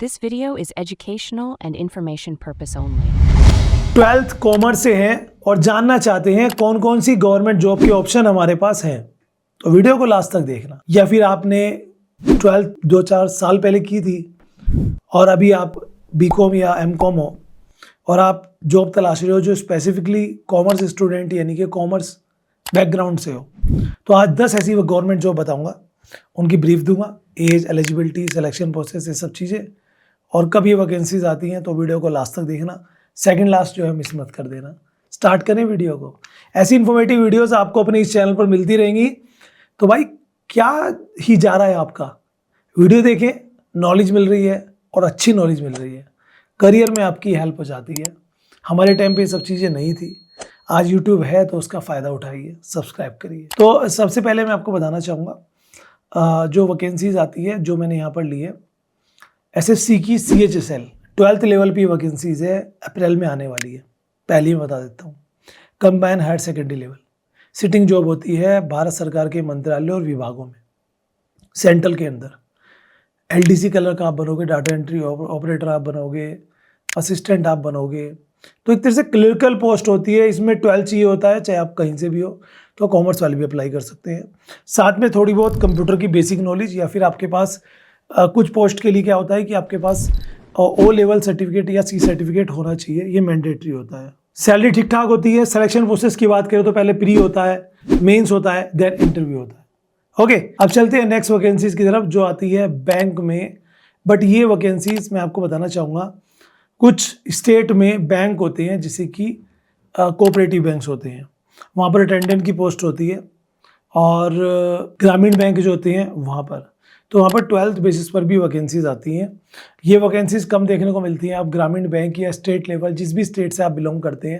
This video is educational and information purpose only. 12th commerce से हैं और जानना चाहते हैं कौन कौन सी गवर्नमेंट जॉब के ऑप्शन हमारे पास हैं, तो वीडियो को लास्ट तक देखना। या फिर आपने 12th 2-4 साल पहले की थी और अभी आप बीकॉम या एमकॉम हो और आप जॉब तलाश रहे हो जो स्पेसिफिकली कॉमर्स स्टूडेंट यानी कि कॉमर्स बैकग्राउंड से हो, तो आज 10 ऐसी गवर्नमेंट जॉब बताऊंगा, उनकी ब्रीफ दूंगा, एज, एलिजिबिलिटी, सिलेक्शन प्रोसेस, ये सब चीज़ें, और कब ये वैकेंसीज आती हैं, तो वीडियो को लास्ट तक देखना। सेकंड लास्ट जो है मिस मत कर देना। स्टार्ट करें वीडियो को। ऐसी इन्फॉर्मेटिव वीडियोस आपको अपने इस चैनल पर मिलती रहेंगी, तो भाई क्या ही जा रहा है आपका। वीडियो देखें, नॉलेज मिल रही है और अच्छी नॉलेज मिल रही है, करियर में आपकी हेल्प हो जाती है। हमारे टाइम पे ये सब चीज़ें नहीं थी, आज यूट्यूब है तो उसका फ़ायदा उठाइए, सब्सक्राइब करिए। तो सबसे पहले मैं आपको बताना चाहूँगा जो वैकेंसीज आती है जो मैंने यहाँ पर ली है, एसएससी की CHSL 12th लेवल की वैकेंसीज है, अप्रैल में आने वाली है। पहले ही बता देता हूँ। Combine higher secondary level sitting job होती है भारत सरकार के मंत्रालय और विभागों में, सेंट्रल के अंदर। LDC कलर का आप बनोगे, डाटा एंट्री ऑपरेटर आप बनोगे, असिस्टेंट आप बनोगे, तो एक तरह से क्लरिकल पोस्ट होती है। इसमें 12 चाहिए होता है, चाहे आप कहीं से भी हो, तो कॉमर्स वाले भी अप्लाई कर सकते हैं। साथ में थोड़ी बहुत कंप्यूटर की बेसिक नॉलेज, या फिर आपके पास कुछ पोस्ट के लिए क्या होता है कि आपके पास O लेवल सर्टिफिकेट या C सर्टिफिकेट होना चाहिए, ये मैंडेटरी होता है। सैलरी ठीक ठाक होती है। सिलेक्शन प्रोसेस की बात करें तो पहले प्री होता है, मेंस होता है, देन इंटरव्यू होता है। ओके, अब चलते हैं नेक्स्ट वैकेंसीज की तरफ जो आती है बैंक में। बट ये वैकेंसीज मैं आपको बताना चाहूँगा, कुछ स्टेट में बैंक होते हैं जैसे कि कोऑपरेटिव बैंक्स होते हैं, वहाँ पर अटेंडेंट की पोस्ट होती है, और ग्रामीण बैंक जो होते हैं वहाँ पर, तो वहाँ पर 12th बेसिस पर भी वैकेंसीज आती हैं। ये वैकेंसीज कम देखने को मिलती हैं। आप ग्रामीण बैंक या स्टेट लेवल, जिस भी स्टेट से आप बिलोंग करते हैं,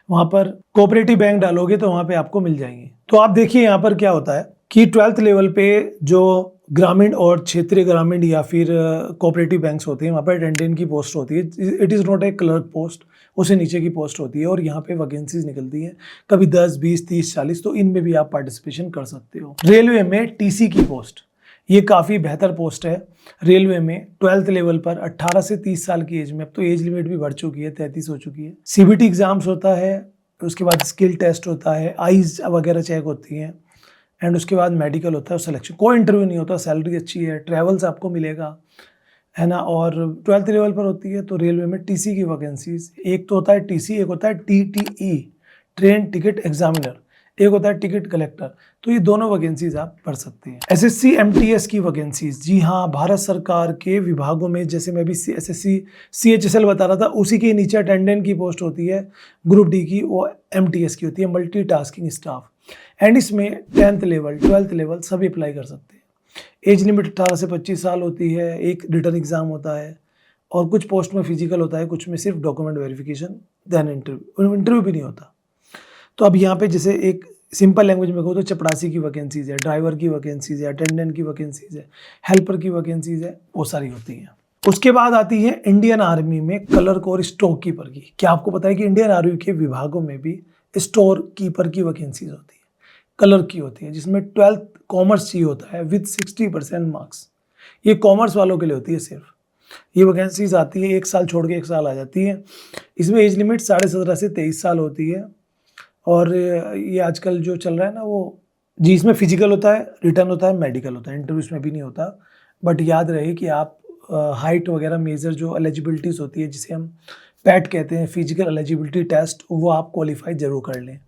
वहाँ पर कोऑपरेटिव बैंक डालोगे तो वहाँ पे आपको मिल जाएंगे। तो आप देखिए यहाँ पर क्या होता है कि 12th लेवल पे जो ग्रामीण और क्षेत्रीय ग्रामीण या फिर कोऑपरेटिव बैंक्स होते हैं, वहाँ पर अटेंडेंट की पोस्ट होती है। It is not a clerk post, उससे नीचे की पोस्ट होती है, और यहाँ पे वैकेंसीज निकलती हैं कभी 10, 20, 30, 40, तो इनमें भी आप पार्टिसिपेशन कर सकते हो। रेलवे में TC की पोस्ट, ये काफ़ी बेहतर पोस्ट है। रेलवे में 12th लेवल पर 18 से 30 साल की एज में, अब तो एज लिमिट भी बढ़ चुकी है, 33 हो चुकी है। CBT एग्जाम्स होता है, उसके बाद स्किल टेस्ट होता है, आईज वगैरह चेक होती हैं, एंड उसके बाद मेडिकल होता है और सिलेक्शन। कोई इंटरव्यू नहीं होता, सैलरी अच्छी है, ट्रैवल्स आपको मिलेगा, है ना। और 12th लेवल पर होती है। तो रेलवे में TC की वैकेंसीज, एक तो होता है TC, एक होता है TTE, ट्रेन टिकट एग्जामिनर, एक होता है टिकट कलेक्टर। तो ये दोनों वैकेंसीज आप पढ़ सकते हैं। SSC MTS की वैकेंसीज, जी हाँ, भारत सरकार के विभागों में, जैसे मैं भी SSC CHSL बता रहा था, उसी के नीचे अटेंडेंट की पोस्ट होती है, ग्रुप D की, वो MTS की होती है, मल्टीटास्किंग स्टाफ। एंड इसमें 10th लेवल 12th लेवल सभी अप्लाई कर सकते हैं। एज लिमिट 18 से 25 साल होती है, एक रिटर्न एग्जाम होता है, और कुछ पोस्ट में फिजिकल होता है, कुछ में सिर्फ डॉक्यूमेंट वेरिफिकेशन, देन इंटरव्यू भी नहीं होता। तो अब यहाँ पे जैसे एक सिंपल लैंग्वेज में कहूँ तो चपरासी की वैकेंसीज है, ड्राइवर की वैकेंसीज है, अटेंडेंट की वैकेंसीज है, हेल्पर की वैकेंसीज है, वो सारी होती हैं। उसके बाद आती है इंडियन आर्मी में क्लर्क और स्टोर कीपर की। क्या आपको पता है कि इंडियन आर्मी के विभागों में भी स्टोर कीपर की वैकेंसीज होती है, क्लर्क की होती है, जिसमें 12th कॉमर्स चाहिए होता है विद 60% मार्क्स। ये कॉमर्स वालों के लिए होती है सिर्फ। ये वैकेंसीज आती है, 1 साल छोड़ के 1 साल आ जाती है। इसमें एज लिमिट 17.5 से 23 साल होती है, और ये आजकल जो चल रहा है ना वो जी, इसमें फिजिकल होता है, रिटर्न होता है, मेडिकल होता है, इंटरव्यू इसमें भी नहीं होता। बट याद रहे कि आप हाइट वगैरह मेजर जो एलिजिबिलिटीज़ होती है, जिसे हम पैट कहते हैं, फिजिकल एलिजिबिलिटी टेस्ट, वो आप क्वालिफाई जरूर कर लें।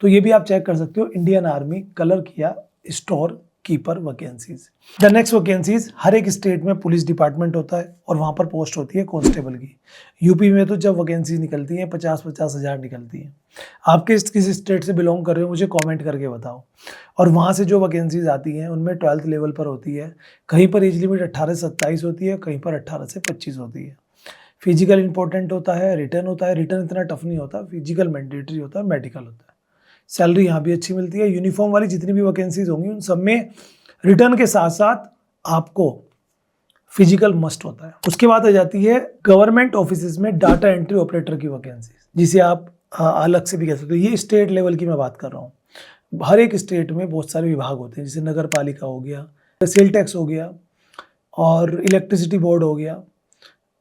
तो ये भी आप चेक कर सकते हो, इंडियन आर्मी क्लर्क या store keeper vacancies. The next vacancies, हर एक स्टेट में पुलिस डिपार्टमेंट होता है और वहाँ पर पोस्ट होती है कांस्टेबल की। यूपी में तो जब वैकेंसीज निकलती हैं 50-50 हज़ार निकलती हैं। आप किस स्टेट से बिलोंग कर रहे हो मुझे कमेंट करके बताओ। और वहाँ से जो वैकेंसीज आती हैं उनमें 12th लेवल पर होती है। कहीं पर एज लिमिट 18 से 27 होती है, कहीं पर 18 से 25 होती है। फिजिकल इंपॉर्टेंट होता है, रिटर्न होता है, रिटर्न इतना टफ नहीं होता, फिजिकल मैंडेटरी होता है, मेडिकल होता है। सैलरी यहाँ भी अच्छी मिलती है। यूनिफॉर्म वाली जितनी भी वैकेंसीज होंगी उन सब में रिटर्न के साथ साथ आपको फिजिकल मस्ट होता है। उसके बाद आ जाती है गवर्नमेंट ऑफिसेज में डाटा एंट्री ऑपरेटर की वैकेंसीज, जिसे आप अलग से भी कह सकते हो। ये स्टेट लेवल की मैं बात कर रहा हूँ। हर एक स्टेट में बहुत सारे विभाग होते हैं, जैसे नगर पालिका हो गया, सेल टैक्स हो गया, और इलेक्ट्रिसिटी बोर्ड हो गया,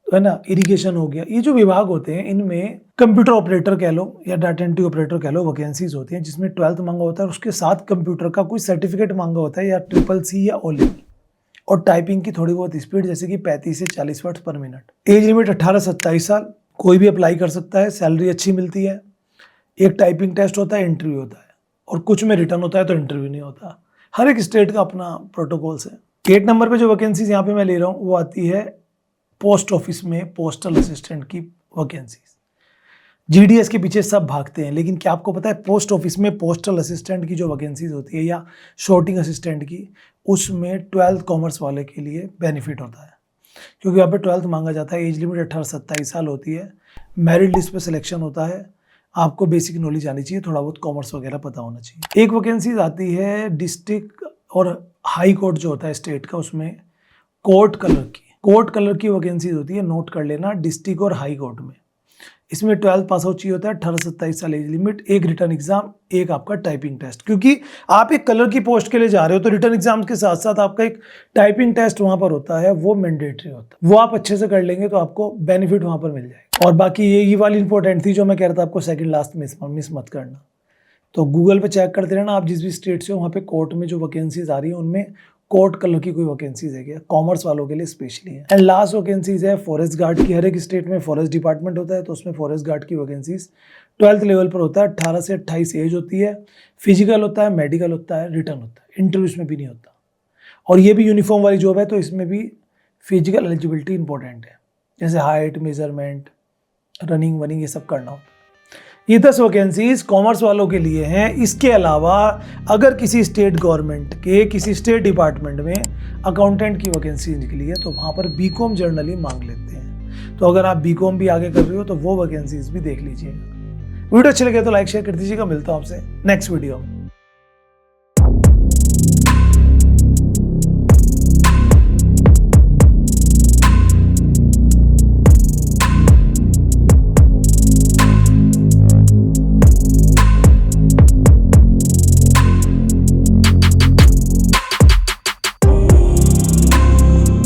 है ना, इरिगेशन हो गया, ये जो विभाग होते हैं इनमें कंप्यूटर ऑपरेटर कह लो या डाटा एंट्री ऑपरेटर कह लो, वैकेंसीज होती हैं जिसमें 12th मांगा होता है और उसके साथ कंप्यूटर का कोई सर्टिफिकेट मांगा होता है या CCC या O लेवल, और टाइपिंग की थोड़ी बहुत स्पीड जैसे कि 35 से 40 वर्ड्स पर मिनट। एज लिमिट 18 से 27 साल, कोई भी अप्लाई कर सकता है, सैलरी अच्छी मिलती है। एक टाइपिंग टेस्ट होता है, इंटरव्यू होता है, और कुछ में रिटर्न होता है तो इंटरव्यू नहीं होता। हर एक स्टेट का अपना प्रोटोकॉल्स है। 8 नंबर पे जो वैकेंसीज यहाँ पे मैं ले रहा हूँ वो आती है पोस्ट ऑफिस में पोस्टल असिस्टेंट की वैकेंसीज। GDS के पीछे सब भागते हैं, लेकिन क्या आपको पता है पोस्ट ऑफिस में पोस्टल असिस्टेंट की जो वैकेंसीज होती है या शॉर्टिंग असिस्टेंट की, उसमें 12th कॉमर्स वाले के लिए बेनिफिट होता है, क्योंकि यहाँ पे 12th मांगा जाता है। एज लिमिट 18 से 27 साल होती है, मेरिट लिस्ट पे सिलेक्शन होता है, आपको बेसिक नॉलेज आनी चाहिए, थोड़ा बहुत कॉमर्स वगैरह पता होना चाहिए। एक वैकेंसीज आती है डिस्ट्रिक्ट और हाई कोर्ट जो होता है स्टेट का, उसमें कोर्ट कलर की वैकेंसीज होती है, नोट कर लेना, डिस्ट्रिक्ट और हाई कोर्ट में। इसमें 12th पास आउट चाहिए होता है, 18 से 27 साल एज लिमिट, एक रिटर्न एग्जाम, एक आपका टाइपिंग टेस्ट, क्योंकि आप एक कलर की पोस्ट के लिए जा रहे हो तो रिटर्न एग्जाम के साथ साथ आपका एक टाइपिंग टेस्ट वहां पर होता है, वो मैंडेटरी होता है, वो आप अच्छे से कर लेंगे तो आपको बेनिफिट वहां पर मिल जाएगा। और बाकी ये वाली इंपॉर्टेंट थी जो मैं कह रहा था आपको, सेकंड लास्ट मिस मत करना। तो गूगल पे चेक करते रहना आप, जिस भी स्टेट से हो वहाँ पे कोर्ट में जो वैकेंसीज आ रही है उनमें कोर्ट कलर की कोई वैकेंसीज है क्या, कॉमर्स वालों के लिए स्पेशली है। एंड लास्ट वैकेंसीज है फॉरेस्ट गार्ड की। हर एक स्टेट में फॉरेस्ट डिपार्टमेंट होता है तो उसमें फॉरेस्ट गार्ड की वैकेंसीज 12th लेवल पर होता है, 18 से 28 एज होती है, फिजिकल होता है, मेडिकल होता है, रिटर्न होता है, इंटरव्यू में भी नहीं होता। और ये भी यूनिफॉर्म वाली जॉब है तो इसमें भी फिजिकल एलिजिबिलिटी इंपॉर्टेंट है, जैसे हाइट, मेजरमेंट, रनिंग वनिंग ये सब करना होता है। ये 10 वैकेंसीज कॉमर्स वालों के लिए हैं। इसके अलावा अगर किसी स्टेट गवर्नमेंट के किसी स्टेट डिपार्टमेंट में अकाउंटेंट की वैकेंसी निकली है तो वहाँ पर BCom जर्नली मांग लेते हैं। तो अगर आप BCom भी आगे कर रहे हो तो वो वैकेंसीज भी देख लीजिएगा। वीडियो अच्छी लगे तो लाइक शेयर कर दीजिएगा। मिलता हूँ आपसे नेक्स्ट वीडियो में।